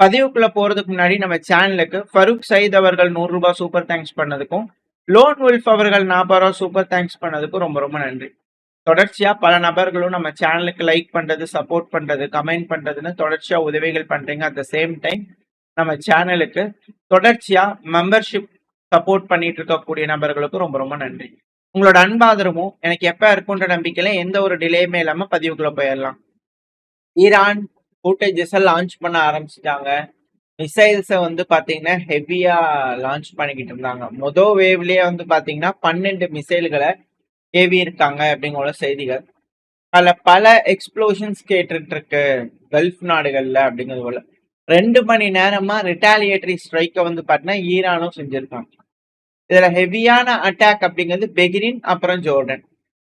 பதிவுக்குள்ள போறதுக்கு முன்னாடி நம்ம சேனலுக்கு ஃபரூக் சயீத் அவர்கள் ₹100 சூப்பர் தேங்க்ஸ் பண்ணதுக்கும், லோன் வுல்ஃப் அவர்கள் ₹40 சூப்பர் தேங்க்ஸ் பண்ணதுக்கும் ரொம்ப ரொம்ப நன்றி. தொடர்ச்சியா பல நபர்களும் நம்ம சேனலுக்கு லைக் பண்றது, சப்போர்ட் பண்றது, கமெண்ட் பண்றதுன்னு தொடர்ச்சியா உதவிகள் பண்றீங்க. அட் த சேம் டைம் நம்ம சேனலுக்கு தொடர்ச்சியா மெம்பர்ஷிப் சப்போர்ட் பண்ணிட்டு இருக்கக்கூடிய நபர்களுக்கும் ரொம்ப ரொம்ப நன்றி. உங்களோட அன்பாதரமும் எனக்கு எப்ப இருக்குன்ற நம்பிக்கையில எந்த ஒரு டிலேயுமே இல்லாம பதிவுக்குள்ள போயிடலாம். ஈரான் ஃபுட்டேஜஸ் லான்ச் பண்ண ஆரம்பிச்சிட்டாங்க. மிசைல்ஸை வந்து பாத்தீங்கன்னா ஹெவியா லான்ச் பண்ணிக்கிட்டு இருந்தாங்க. மொதல் வேவ்லயே வந்து பாத்தீங்கன்னா 12 மிசைல்களை ஏவி இருக்காங்க அப்படிங்கிற செய்திகள். பல எக்ஸ்ப்ளோஷன்ஸ் கேட்டுட்டு இருக்கு கல்ஃப் நாடுகள்ல அப்படிங்கிறது போல 2 மணி நேரமா ரிட்டாலியேட்டரி ஸ்ட்ரைக்கை வந்து பாத்தீங்கன்னா ஈரானும் செஞ்சிருக்காங்க. இதுல ஹெவியான அட்டாக் அப்படிங்கிறது பெஹ்ரின் அப்புறம் ஜோர்டன்.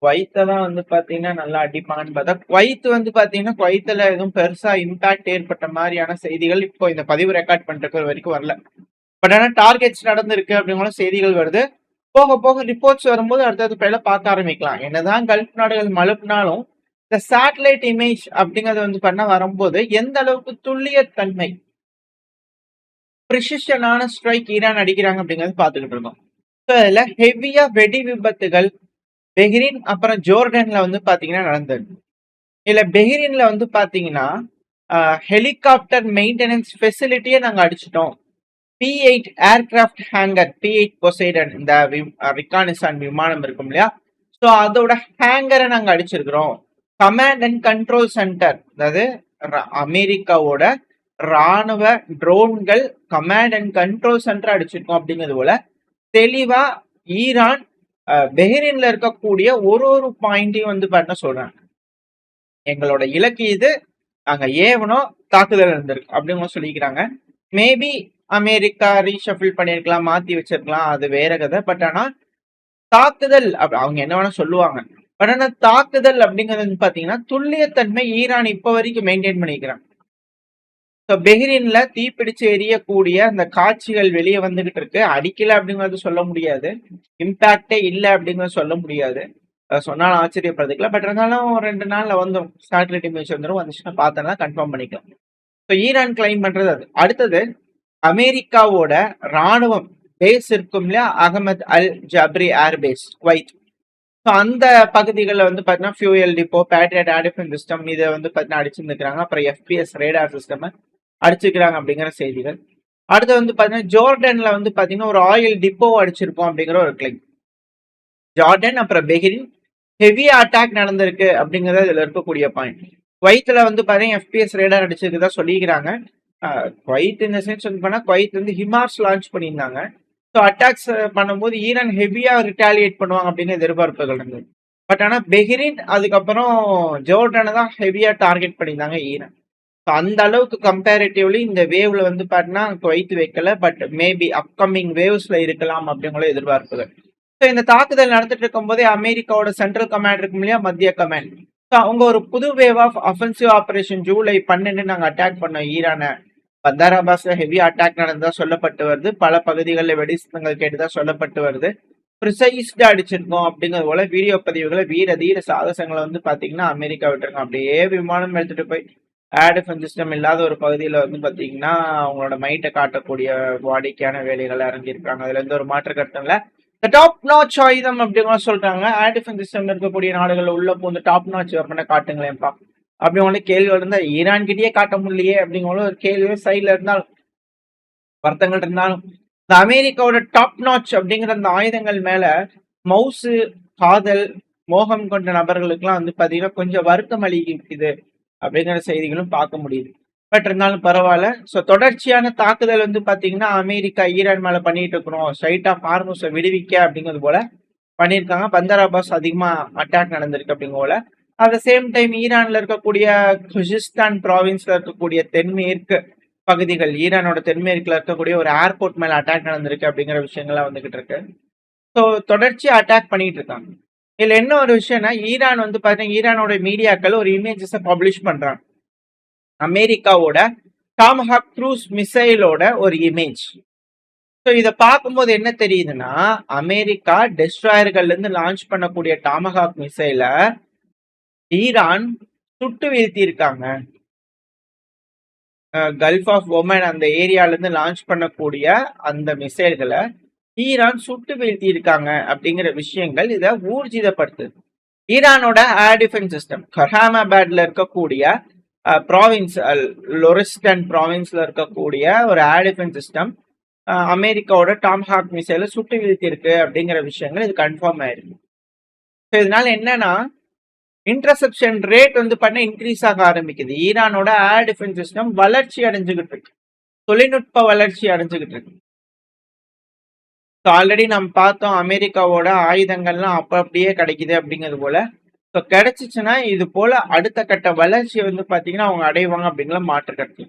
குவைத்தை தான் வந்து பாத்தீங்கன்னா நல்லா அடிப்பான்னு பார்த்தா குவைத் வந்து பாத்தீங்கன்னா குவைத்துல எதுவும் பெருசா இம்பாக்ட் ஏற்பட்ட மாதிரியான செய்திகள் இப்போ இந்த பதிவு ரெக்கார்ட் பண்ற வரைக்கும் வரல. பட் ஆனா டார்கெட்ஸ் நடந்திருக்கு அப்படிங்கிற செய்திகள் வருது. போக போக ரிப்போர்ட்ஸ் வரும்போது அடுத்தது பேர்ல பார்க்க ஆரம்பிக்கலாம். என்னதான் கல்ஃப் நாடுகள் மழுப்பினாலும் இந்த சேட்டலைட் இமேஜ் அப்படிங்கறது வந்து பண்ண வரும்போது எந்த அளவுக்கு துல்லியத்தன்மை ப்ரிசிஷனான ஸ்ட்ரைக் ஈரான் அடிக்கிறாங்க அப்படிங்கறது பாத்துக்கிட்டு இருக்கோம். இதுல ஹெவியா வெடி விபத்துகள் பெஹ்ரின் அப்புறம் ஜோர்டன்ல வந்து பாத்தீங்கன்னா நடந்தது. இல்ல பெஹ்ரின்ல வந்து பாத்தீங்கன்னா ஹெலிகாப்டர் மெயின்டெனன்ஸ் ஃபெசிலிட்டியை நாங்க அடிச்சிட்டோம். P8 aircraft hanger, P8 Poseidon, இந்த ரிகானிசான் விமானம் இருக்கும் இல்லையா, ஸோ அதோட ஹேங்கரை நாங்க அடிச்சிருக்கிறோம். கமாண்ட் அண்ட் கண்ட்ரோல் சென்டர், அதாவது அமெரிக்காவோட ராணுவ ட்ரோன்கள் கமாண்ட் அண்ட் கண்ட்ரோல் சென்டர் அடிச்சிருக்கோம் அப்படிங்கிறது போல தெளிவா ஈரான் பெஹ்ரின்ல இருக்கக்கூடிய ஒரு பாயிண்டையும் வந்து பண்ண சொல்றாங்க. எங்களோட இலக்கு இது, நாங்க ஏவனோ தாக்குதல் இருந்திருக்கு அப்படின்னு சொல்லிக்கிறாங்க. மேபி அமெரிக்கா ரீஷஃபில் பண்ணிருக்கலாம், மாத்தி வச்சிருக்கலாம், அது வேற கதை. பட் ஆனா தாக்குதல் அவங்க என்ன வேணா சொல்லுவாங்க. பட் ஆனா தாக்குதல் அப்படிங்கிறது பாத்தீங்கன்னா துல்லியத்தன்மை ஈரான் இப்ப வரைக்கும் மெயின்டைன் பண்ணிக்கிறாங்க. பெஹ்ரின்ல தீப்பிடிச்சு எரியக்கூடிய அந்த காட்சிகள் வெளியே வந்துகிட்டு இருக்கு. அடிக்கல அப்படிங்கறது சொல்ல முடியாது, இம்பாக்டே இல்லை அப்படிங்கறது சொல்ல முடியாது, சொன்னாலும் ஆச்சரியப்படுறதுக்குல. பட் இருந்தாலும் 2 நாள்ல வந்துடும், சேட்டலைட் இமேஜ் வந்துடும். வந்துச்சுன்னா பார்த்தோன்னா கன்ஃபார்ம் பண்ணிக்கலாம். ஈரான் கிளைம் பண்றது அது. அடுத்தது அமெரிக்காவோட ராணுவம் பேஸ் இருக்கும் இல்லையா, அகமது அல் ஜப்ரி ஏர்பேஸ் குவைத். அந்த பகுதிகளில் வந்து பார்த்தீங்கன்னா fuel depot, Patriot air defence system இதை வந்து பார்த்தீங்கன்னா அடிச்சுருந்துக்கிறாங்க. அப்புறம் FPS ரேடார் சிஸ்டம் அடிச்சுக்கிறாங்க அப்படிங்கிற செய்திகள். அடுத்து வந்து பார்த்தீங்கன்னா ஜோர்டன்ல வந்து பார்த்தீங்கன்னா ஒரு ஆயில் டிப்போ அடிச்சிருக்கோம் அப்படிங்கிற ஒரு கிளைம். ஜார்டன் அப்புறம் பெஹ்ரின் ஹெவி அட்டாக் நடந்திருக்கு அப்படிங்கிறது இதுல இருக்கக்கூடிய பாயிண்ட். குவைத்துல வந்து பாத்தீங்கன்னா FPS ரேடார் அடிச்சிருக்குதா சொல்லிக்கிறாங்க. குவைத் இந்த சென்ஸ் வந்து பண்ணா குவைத் வந்து ஹிமார்ஸ் லான்ச் பண்ணியிருந்தாங்க. ஸோ அட்டாக்ஸ் பண்ணும்போது ஈரான் ஹெவியா ரிட்டாலியேட் பண்ணுவாங்க அப்படின்னு எதிர்பார்ப்புகள் இருந்தது. பட் ஆனா பெஹ்ரின் அதுக்கப்புறம் ஜோர்டனை தான் ஹெவியா டார்கெட் பண்ணியிருந்தாங்க ஈரான். ஸோ அந்த அளவுக்கு கம்பேரிட்டிவ்லி இந்த வேவ்ல வந்து பாத்தீங்கன்னா குவைத் வைக்கல. பட் மேபி அப்கமிங் வேவ்ஸ்ல இருக்கலாம் அப்படிங்கிற எதிர்பார்ப்புகள். ஸோ இந்த தாக்குதல் நடத்திட்டு இருக்கும் போதே அமெரிக்காவோட சென்ட்ரல் கமாண்ட் இருக்கும் இல்லையா, மத்திய கமாண்ட், ஸோ அவங்க ஒரு புது wave of offensive operation July 12 நாங்க அட்டாக் பண்ணோம் ஈரானை. பந்தார் அப்பாஸ்ல ஹெவி அட்டாக் நடந்ததா சொல்லப்பட்டு வருது. பல பகுதிகளில் வெடிசத்தங்கள் கேட்டுதான் சொல்லப்பட்டு வருது. ப்ரிசைஸ்டா அடிச்சிருக்கோம் அப்படிங்கிறது போல வீடியோ பதிவுகளை வீர தீர சாகசங்களை வந்து பாத்தீங்கன்னா அமெரிக்கா விட்டுருங்க. அப்படியே விமானம் எடுத்துட்டு போய் ஏர் டிஃபென்ஸ் சிஸ்டம் இல்லாத ஒரு பகுதியில வந்து பாத்தீங்கன்னா அவங்களோட மைட்டை காட்டக்கூடிய வாடிக்கையான வேலைகள் இறங்கியிருக்காங்க. அதுல இருந்து ஒரு மாற்று கருத்து இல்லை. இந்த டாப் நாச் ஆயுதம் அப்படின்னு சொல்றாங்க. ஏர் டிஃபென்ஸ் சிஸ்டம் இருக்கக்கூடிய நாடுகள் உள்ள போந்து டாப் நாச் வெப்பனை காட்டுங்களேன்ப்பா அப்படி ஒண்ணு கேள்வி இருந்தா ஈரான் கிட்டயே காட்ட முடியலையே அப்படிங்கிற ஒரு கேள்வி சைட்ல இருந்தாலும் வருத்தங்கள் இருந்தாலும் இந்த அமெரிக்காவோட டாப் நாச் அப்படிங்கிற அந்த ஆயுதங்கள் மேல மவுசு காதல் மோகம் கொண்ட நபர்களுக்கு எல்லாம் வந்து பாத்தீங்கன்னா கொஞ்சம் வருத்தம் அளிக்குது அப்படிங்கிற செய்திகளும் பார்க்க முடியுது. பட் இருந்தாலும் பரவாயில்ல. ஸோ தொடர்ச்சியான தாக்குதல் வந்து பாத்தீங்கன்னா அமெரிக்கா ஈரான் மேல பண்ணிட்டு இருக்கிறோம், ஸ்ட்ரைட் ஆஃப் ஹார்முஸை விடுவிக்க அப்படிங்கிறது போல பண்ணியிருக்காங்க. பந்தார் அப்பாஸ் அதிகமா அட்டாக் நடந்திருக்கு அப்படிங்கிற போல. அட் த சேம் டைம் ஈரான்ல இருக்கக்கூடிய குஜிஸ்தான் ப்ராவின்ஸ்ல இருக்கக்கூடிய தென்மேற்கு பகுதிகள், ஈரானோட தென்மேற்குல இருக்கக்கூடிய ஒரு ஏர்போர்ட் மேல அட்டாக் நடந்திருக்கு அப்படிங்கிற விஷயங்கள்லாம் வந்துகிட்டு இருக்கு. ஸோ தொடர்ச்சியா அட்டாக் பண்ணிட்டு இருக்காங்க. இதுல என்ன ஒரு விஷயம்னா ஈரான் வந்து பாத்தீங்கன்னா ஈரானோட மீடியாக்கள் ஒரு இமேஜஸை பப்ளிஷ் பண்றாங்க. அமெரிக்காவோட டாமஹாக் க்ரூஸ் மிசைலோட ஒரு இமேஜ். ஸோ இதை பார்க்கும்போது என்ன தெரியுதுன்னா அமெரிக்கா டெஸ்ட்ராயர்கள்ல இருந்து லான்ச் பண்ணக்கூடிய டாமஹாக் மிசைல ஈரான் சுட்டு வீழ்த்தி இருக்காங்க. கல்ஃப் ஆஃப் ஒமன் அந்த ஏரியால இருந்து லான்ச் பண்ணக்கூடிய அந்த மிசைல்களை ஈரான் சுட்டு வீழ்த்தி இருக்காங்க அப்படிங்கிற விஷயங்கள் இதை ஊர்ஜிதப்படுத்துது. ஈரானோட ஏர் டிஃபென்ஸ் சிஸ்டம் கஹாமாபாத்ல இருக்கக்கூடிய ப்ராவின்ஸ் லொரிஸ்டன் ப்ராவின்ஸ்ல இருக்கக்கூடிய ஒரு ஏர் டிஃபென்ஸ் சிஸ்டம் அமெரிக்காவோட டாம்ஹாக் மிசைல சுட்டு வீழ்த்தி இருக்கு அப்படிங்கிற விஷயங்கள் இது கன்ஃபார்ம் ஆயிருக்கு. இதனால என்னன்னா இன்டர்செப்ஷன் ரேட் வந்து பண்ண இன்க்ரீஸ் ஆக ஆரம்பிக்குது. ஈரானோட ஏர் டிஃபென்ஸ் சிஸ்டம் வளர்ச்சி அடைஞ்சுகிட்டு இருக்கு, தொழில்நுட்ப வளர்ச்சி அடைஞ்சுகிட்டு இருக்கு. ஆல்ரெடி நம்ம பார்த்தோம் அமெரிக்காவோட ஆயுதங்கள்லாம் அப்படியே கிடைக்குது அப்படிங்கிறது போல. ஸோ கிடைச்சிச்சுன்னா இது போல அடுத்த கட்ட வளர்ச்சியை வந்து பார்த்தீங்கன்னா அவங்க அடைவாங்க அப்படிங்கிற மாற்று கருத்து.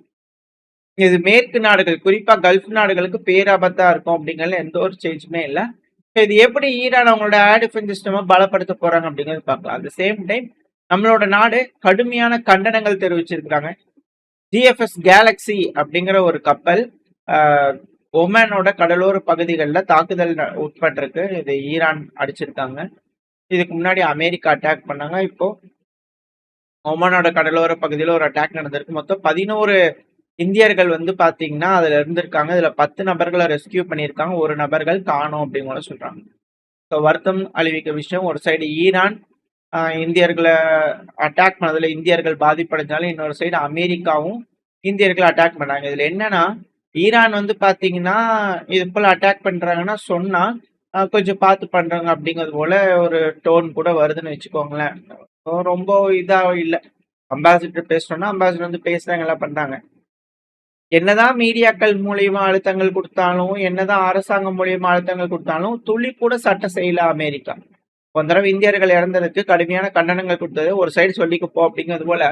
இது மேற்கு நாடுகள் குறிப்பா கல்ஃப் நாடுகளுக்கு பேராபத்தா இருக்கும் அப்படிங்கிறதுல எந்த ஒரு சேஞ்சுமே இல்லை. இது எப்படி ஈரான் அவங்களோட ஏர் டிஃபென்ஸ் சிஸ்டமை பலப்படுத்த போறாங்க அப்படிங்கிறது பார்க்கலாம். அட் சேம் டைம் நம்மளோட நாடு கடுமையான கண்டனங்கள் தெரிவிச்சிருக்கிறாங்க. ஜிஎஃப்எஸ் கேலக்சி அப்படிங்கிற ஒரு கப்பல் ஒமானோட கடலோர பகுதிகளில் தாக்குதல் உட்பட்டிருக்கு. இது ஈரான் அடிச்சிருக்காங்க. இதுக்கு முன்னாடி அமெரிக்கா அட்டாக் பண்ணாங்க. இப்போ ஒமானோட கடலோர பகுதியில் ஒரு அட்டாக் நடந்திருக்கு. மொத்தம் 11 இந்தியர்கள் வந்து பாத்தீங்கன்னா அதுல இருந்திருக்காங்க. இதுல 10 நபர்களை ரெஸ்கியூ பண்ணியிருக்காங்க, ஒரு நபர்கள் காணோம் அப்படிங்கிற சொல்றாங்க. ஸோ வருத்தம் அளிவிக்க விஷயம். ஒரு சைடு ஈரான் இந்தியர்களை அட்டாக் பண்ணதுல இந்தியர்கள் பாதிப்படைஞ்சாலும் இன்னொரு சைடு அமெரிக்காவும் இந்தியர்களை அட்டாக் பண்ணாங்க. இதுல என்னன்னா ஈரான் வந்து பாத்தீங்கன்னா இது போல அட்டாக் பண்றாங்கன்னா சொன்னா கொஞ்சம் பார்த்து பண்றாங்க அப்படிங்கிறது போல ஒரு டோன் கூட வருதுன்னு வச்சுக்கோங்களேன். ரொம்ப இதா இல்லை. அம்பாசிடர் பேசுறோம்னா அம்பாசிடர் வந்து பேசுறாங்க, எல்லாம் பண்றாங்க. என்னதான் மீடியாக்கள் மூலியமா அழுத்தங்கள் கொடுத்தாலும், என்னதான் அரசாங்கம் மூலியமா அழுத்தங்கள் கொடுத்தாலும் துளி கூட சட்டம் செய்யல அமெரிக்கா. ஒரு தடவை இந்தியர்கள் இறந்ததுக்கு கடுமையான கண்டனங்கள் கொடுத்தது ஒரு சைடு சொல்லிக்க போ அப்படிங்கிறது போல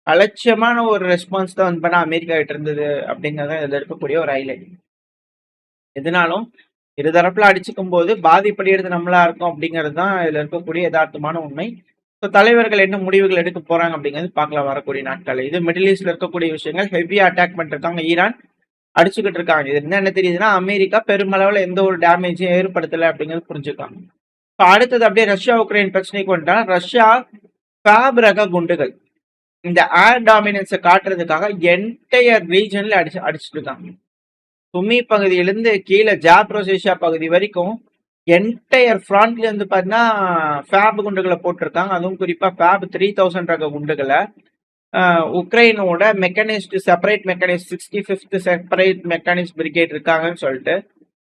அலட்சியமான ஒரு ரெஸ்பான்ஸ் தான் வந்து பண்ண அமெரிக்கா கிட்ட இருந்தது அப்படிங்கிறது இதுல இருக்கக்கூடிய ஒரு ஹைலைட். எதுனாலும் இருதரப்புல அடிச்சுக்கும் போது பாதிப்படைகிறது நம்மளா இருக்கும் அப்படிங்கிறது தான் இதுல இருக்கக்கூடிய யதார்த்தமான உண்மை. ஸோ தலைவர்கள் என்ன முடிவுகள் எடுக்க போறாங்க அப்படிங்கிறது பார்க்கலாம் வரக்கூடிய நாட்கள். இது மிடில் ஈஸ்ட்ல இருக்கக்கூடிய விஷயங்கள் ஹெவியா அட்டாக் பண்ணிருக்காங்க, ஈரான் அடிச்சுக்கிட்டு இருக்காங்க. இது என்ன தெரியுதுன்னா அமெரிக்கா பெருமளவுல எந்த ஒரு டேமேஜும் ஏற்படுத்தலை அப்படிங்கிறது புரிஞ்சுக்காங்க. அடுத்தது அப்படியே ரஷ்யா உக்ரைன் பிரச்சனைக்கு வந்தா ரஷ்யா ஃபேப் ரக குண்டுகள் இந்த ஏர் டாமினன்ஸை காட்டுறதுக்காக என்டையர் ரீஜன்ல அடிச்சுட்டு இருக்காங்க. சுமி பகுதியிலிருந்து கீழே ஜாப்ரோசேஷியா பகுதி வரைக்கும் என்டையர் ஃப்ராண்ட்ல இருந்து பார்த்தீங்கன்னா ஃபேப் குண்டுகளை போட்டிருக்காங்க. அதுவும் குறிப்பா ஃபேப் 3000 ரக குண்டுகளை உக்ரைனோட mechanised separate mechanised 65th separate mechanised brigade இருக்காங்கன்னு சொல்லிட்டு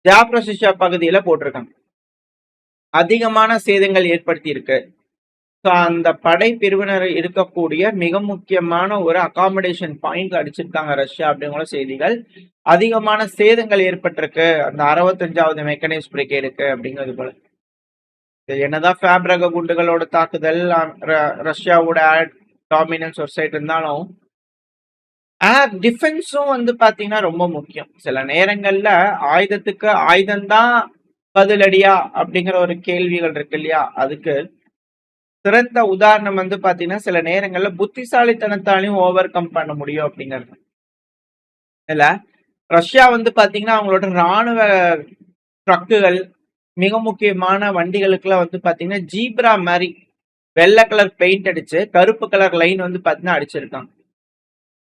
ஜாப்ரோசிஷா பகுதியில போட்டிருக்காங்க. அதிகமான சேதங்கள் ஏற்படுத்தி இருக்கு. ஸோ அந்த படை பிரிவினர் இருக்கக்கூடிய மிக முக்கியமான ஒரு அகாமடேஷன் பாயிண்ட் அடிச்சிருக்காங்க ரஷ்யா அப்படிங்கிற செய்திகள். அதிகமான சேதங்கள் ஏற்பட்டிருக்கு அந்த 65வது மெக்கானிஸ்ட் பிரிகேடுக்கு அப்படிங்கிறது போல. என்னதான் ஃபேப் ரக குண்டுகளோட தாக்குதல் ரஷ்யாவோட ஏர் டாமினன்ஸ் ஒரு சைடு இருந்தாலும் ஏர் டிஃபென்ஸும் வந்து பாத்தீங்கன்னா ரொம்ப முக்கியம். சில நேரங்கள்ல ஆயுதத்துக்கு ஆயுதம்தான் பதிலடியா அப்படிங்கிற ஒரு கேள்விகள் இருக்கு இல்லையா, அதுக்கு சிறந்த உதாரணம் வந்து பாத்தீங்கன்னா சில நேரங்கள்ல புத்திசாலித்தனத்தாலையும் ஓவர் கம் பண்ண முடியும் அப்படிங்கிறது. இல்ல ரஷ்யா வந்து பாத்தீங்கன்னா அவங்களோட ராணுவ ட்ரக்குகள் மிக முக்கியமான வண்டிகளுக்குலாம் வந்து பாத்தீங்கன்னா ஜீப்ரா மாதிரி வெள்ளை கலர் பெயிண்ட் அடிச்சு கருப்பு கலர் லைன் வந்து பாத்தீங்கன்னா அடிச்சிருக்காங்க.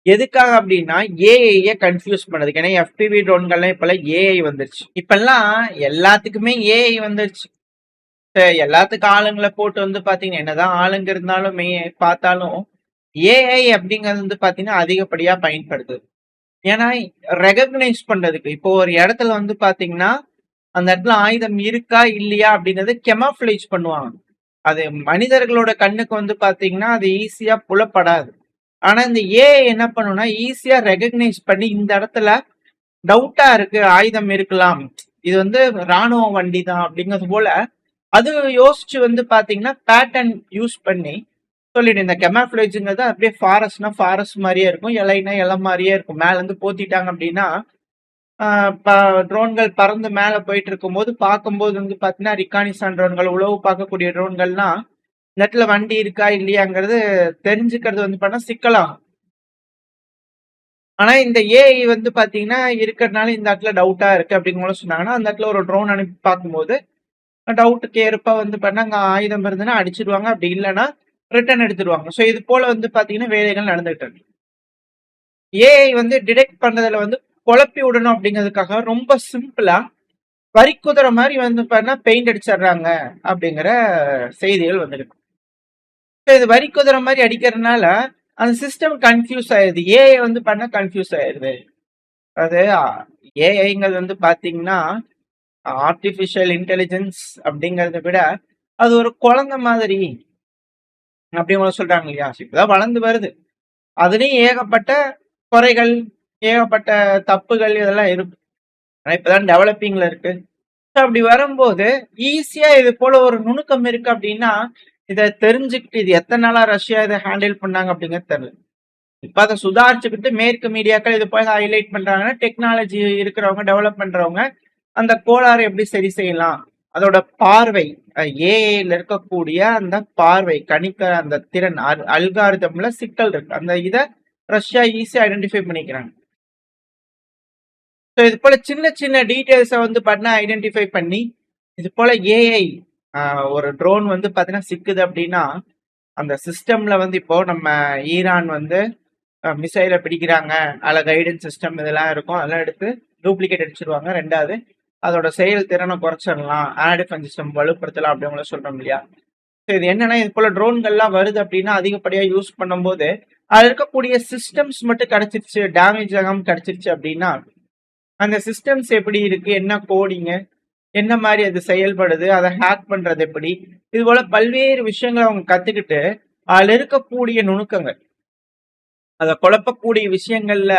எதுக்காக அப்படின்னா ஏஐ கன்ஃபியூஸ் பண்ணதுக்கு. ஏன்னா எஃபிவி ட்ரோன்கள்லாம் இப்பெல்லாம் ஏஐ வந்துருச்சு. இப்பெல்லாம் எல்லாத்துக்குமே ஏஐ வந்துருச்சு. எல்லாத்துக்கும் ஆளுங்களை போட்டு வந்து பாத்தீங்கன்னா என்னதான் ஆளுங்க இருந்தாலும் பார்த்தாலும் ஏஐ அப்படிங்கிறது வந்து பாத்தீங்கன்னா அதிகப்படியா பயன்படுது. ஏன்னா ரெகக்னைஸ் பண்றதுக்கு இப்போ ஒரு இடத்துல வந்து பாத்தீங்கன்னா அந்த இடத்துல ஆயுதம் இருக்கா இல்லையா அப்படிங்கறது கெமஃபிளைஸ் பண்ணுவாங்க. அது மனிதர்களோட கண்ணுக்கு வந்து பாத்தீங்கன்னா அது ஈஸியா புலப்படாது. ஆனா இந்த ஏஐ என்ன பண்ணும்னா ஈஸியா ரெகக்னைஸ் பண்ணி இந்த இடத்துல டவுட்டா இருக்கு, ஆயுதம் இருக்கலாம், இது வந்து ராணுவ வண்டி தான் அப்படிங்கிறது போல அது யோசிச்சு வந்து பாத்தீங்கன்னா பேட்டர்ன் யூஸ் பண்ணி சொல்லிடு. இந்த கெமஃபிளேஜ்ங்கிறது அப்படியே ஃபாரஸ்ட்னா ஃபாரஸ்ட் மாதிரியே இருக்கும், இலைனா இலை மாதிரியே இருக்கும். மேல இருந்து போத்திட்டாங்க அப்படின்னா ட்ரோன்கள் பறந்து மேல போயிட்டு இருக்கும் போது பார்க்கும்போது வந்து பாத்தீங்கன்னா ரிகானிசான் ட்ரோன்கள் உளவு பார்க்கக்கூடிய ட்ரோன்கள்லாம் இந்த இடத்துல வண்டி இருக்கா இல்லையாங்கிறது தெரிஞ்சுக்கிறது வந்து பண்ணா சிக்கலாகும். ஆனா இந்த ஏஐ வந்து பாத்தீங்கன்னா இருக்கிறதுனால இந்த இடத்துல டவுட்டா இருக்கு அப்படிங்கிற சொன்னாங்கன்னா அந்த இடத்துல ஒரு ட்ரோன் அனுப்பி பார்க்கும்போது டவுட்டுக்கு ஏற்ப வந்து பண்ணா அங்க ஆயுதம் இருந்துன்னா அடிச்சிடுவாங்க, அப்படி இல்லைன்னா ரிட்டர்ன் எடுத்துருவாங்க. ஸோ இது போல வந்து பாத்தீங்கன்னா வேலைகள் நடந்துகிட்டு இருக்கு. ஏஐ வந்து டிடெக்ட் பண்றதுல வந்து குழப்பி விடணும் அப்படிங்கிறதுக்காக ரொம்ப சிம்பிளா வரிக்குதிரை மாதிரி வந்து பண்ணா பெயிண்ட் அடிச்சிடுறாங்க அப்படிங்கிற செய்திகள் வந்துருக்கு. இது வரிக்குதிரை மாதிரி அடிக்கிறதுனால அந்த சிஸ்டம் கன்ஃபியூஸ் ஆயிடுது. ஏஐ வந்து பண்ண கன்ஃபியூஸ் ஆயிடுது. அது ஏஐங்கிறது வந்து பாத்தீங்கன்னா ஆர்டிபிஷியல் இன்டெலிஜென்ஸ் அப்படிங்கறத விட அது ஒரு குழந்தை மாதிரி அப்படிங்கிற சொல்றாங்க இல்லையா? இப்பதான் வளர்ந்து வருது. அதுலயும் ஏகப்பட்ட குறைகள், ஏகப்பட்ட தப்புகள் இதெல்லாம் இருக்கு. ஆனா இப்பதான் டெவலப்பிங்ல இருக்கு. அப்படி வரும்போது ஈஸியா இது போல ஒரு நுணுக்கம் இருக்கு அப்படின்னா இதை தெரிஞ்சுக்கிட்டு இது எத்தனை நாளா ரஷ்யா இதை ஹேண்டில் பண்ணாங்க அப்படிங்கிறது தெரியல. இப்ப அதை சுதாரிச்சுக்கிட்டு மேற்கு மீடியாக்கள் இது போல ஹைலைட் பண்றாங்கன்னா டெக்னாலஜி இருக்கிறவங்க டெவலப் பண்றவங்க அந்த கோளாறு எப்படி சரி செய்யலாம், அதோட பார்வை, ஏஐல இருக்கக்கூடிய அந்த பார்வை கணிக்கிற அந்த திறன், அல்காரிதம்ல சிக்கல் இருக்கு. அந்த இதை ரஷ்யா ஈஸியா ஐடென்டிஃபை பண்ணிக்கிறாங்க. ஸோ இது போல சின்ன சின்ன டீட்டெயில்ஸை வந்து பார்த்தீங்கன்னா ஐடென்டிஃபை பண்ணி இது போல ஏஐ ஒரு ட்ரோன் வந்து பார்த்தீங்கன்னா சிக்குது அப்படின்னா அந்த சிஸ்டம்ல வந்து இப்போ நம்ம ஈரான் வந்து மிசைலை பிடிக்கிறாங்க, அதில் கைடன்ஸ் சிஸ்டம் இதெல்லாம் இருக்கும், அதெல்லாம் எடுத்து டூப்ளிகேட் அடிச்சிருவாங்க. ரெண்டாவது அதோட செயல் திறனை குறைச்சிடலாம், ஏர் டிஃபென்ஸ் சிஸ்டம் வலுப்படுத்தலாம் அப்படிங்கள சொல்றோம் இல்லையா? ஸோ இது என்னன்னா இது போல ட்ரோன்கள்லாம் வருது அப்படின்னா அதிகப்படியாக யூஸ் பண்ணும்போது அதில் இருக்கக்கூடிய சிஸ்டம்ஸ் மட்டும் கிடைச்சிருச்சு, டேமேஜ் ஆகாமல் கிடைச்சிருச்சு அப்படின்னா அந்த சிஸ்டம்ஸ் எப்படி இருக்கு, என்ன கோடிங்க, என்ன மாதிரி அது செயல்படுது, அதை ஹேக் பண்றது எப்படி, இது போல பல்வேறு விஷயங்களை அவங்க கத்துக்கிட்டு அதுல இருக்கக்கூடிய நுணுக்கங்கள், அதை குழப்பக்கூடிய விஷயங்கள்ல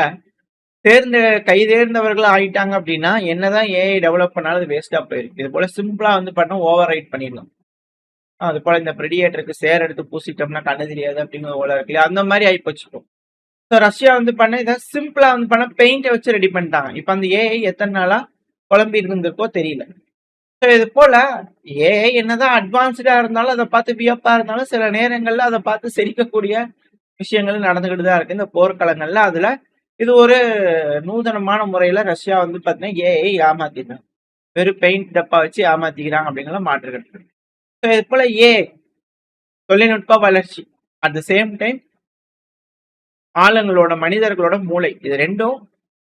கைதேர்ந்தவர்கள் ஆயிட்டாங்க அப்படின்னா என்னதான் ஏஐ டெவலப் பண்ணாலும் அது வேஸ்டா போயிருக்கு. இது போல சிம்பிளா வந்து பண்ண ஓவர் ரைட் பண்ணிடலாம். அது போல இந்த பிரெடியேட்டருக்கு சேர் எடுத்து பூசிட்டோம்னா கண்ணு தெரியாது அப்படிங்கிற போல இருக்கு இல்லையா? அந்த மாதிரி ஆயிப்போச்சு. ஸோ ரஷ்யா வந்து பண்ண இதை சிம்பிளா வந்து பண்ண பெயிண்டை வச்சு ரெடி பண்ணிட்டாங்க. இப்போ அந்த ஏஐ எத்தனை நாளா குழம்பி இருந்திருக்கோ தெரியல. ஸோ இது போல ஏஐ என்னதான் அட்வான்ஸ்டா இருந்தாலும் அதை பார்த்து வியப்பா இருந்தாலும் சில நேரங்கள்ல அதை பார்த்து சிரிக்கக்கூடிய விஷயங்கள் நடந்துகிட்டு தான் இருக்கு இந்த போர்க்களங்கள்ல. அதுல இது ஒரு நூதனமான முறையில ரஷ்யா வந்து பாத்தீங்கன்னா ஏஐ ஏமாத்திட்டாங்க, வெறும் பெயிண்ட் டப்பா வச்சு ஏமாத்திக்கிறாங்க அப்படிங்கிற மாற்றுக்கிறது. ஸோ இது போல தொழில்நுட்ப வளர்ச்சி அட் த சேம் டைம் ஆளுங்களோட மனிதர்களோட மூளை, இது ரெண்டும்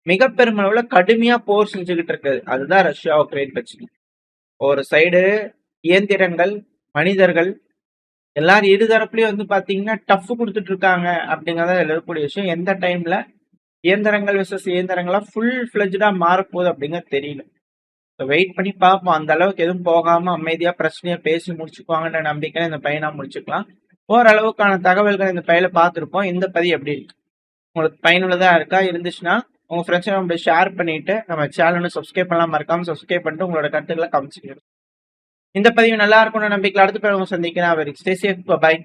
மிக பெருமளவுல கடுமையா போர் செஞ்சுக்கிட்டு இருக்குது. அதுதான் ரஷ்யா உக்ரைன் பிரச்சனை. ஒரு சைடு இயந்திரங்கள், மனிதர்கள் எல்லாரும் இருதரப்புலயும் வந்து பாத்தீங்கன்னா டஃப் கொடுத்துட்டு இருக்காங்க அப்படிங்கறத இருக்கக்கூடிய விஷயம். எந்த டைம்ல இயந்திரங்கள் விசஸ் இயந்திரங்களா ஃபுல் ஃபிளஜ்டா மாறப்போகுது அப்படிங்கிறது தெரியல. வெயிட் பண்ணி பார்ப்போம். அந்த அளவுக்கு எதுவும் போகாம அமைதியா பிரச்சனையை பேசி முடிச்சுக்குவாங்கன்ற நம்பிக்கை இந்த பையனா முடிச்சுக்கலாம். ஓரளவுக்கான தகவல்கள் இந்த பையில பார்த்துருப்போம். இந்த பதிவு எப்படி இருக்கு, உங்களுக்கு பயனுள்ளதா இருக்கா? இருந்துச்சுன்னா உங்க ஃப்ரெண்ட்ஸ் ஷேர் பண்ணிட்டு நம்ம சேனல் சப்ஸ்கிரைப் பண்ணலாம், மறக்காம சப்ஸ்கிரைப் பண்ணிட்டு உங்களோட கருத்துக்களை கமெண்ட். இந்த பதிவு நல்லா இருக்கும்னு நம்பிக்கை அடுத்த பேர் சந்திக்கிறேன். Stay safe, by.